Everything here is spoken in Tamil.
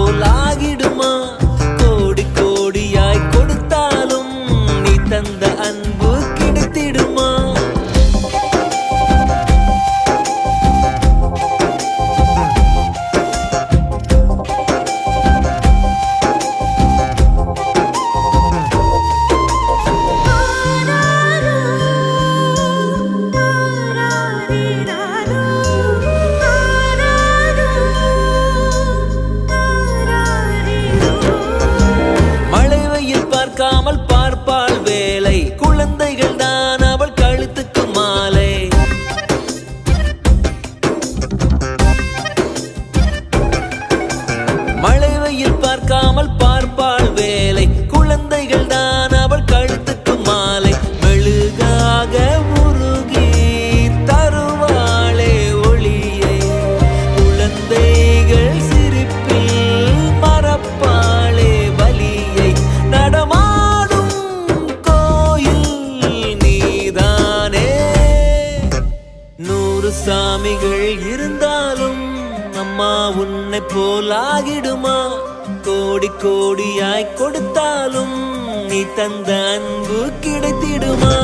போல் ஆகிடுமா? கோடி கோடியாய் கொடுத்தாலும் நீ தந்த அன்பு கிடைத்திடுமா? பார்க்காமல் பார்ப்பாள் வேலை, குழந்தைகள் தான் அவள் கழுத்துக்கு மாலை. மழை வெயில் பார்க்காமல் பார்ப்பாள் வேலை, குழந்தைகள் தான் அவள் கழுத்துக்கு மாலை. மெழுகாக உருகி தருவாளே ஒளியை, குழந்தைகள் சிரிப்பில் மறப்பாளே வலியை. நடமாடும் கோயில் நீதானே. 100 சாமிகள் இருந்தாலும் அம்மா உன்னை போல் ஆகிடுமா? கோடி கோடியாய் கொடுத்தாலும் நீ தந்த அன்பு கிடைத்திடுமா?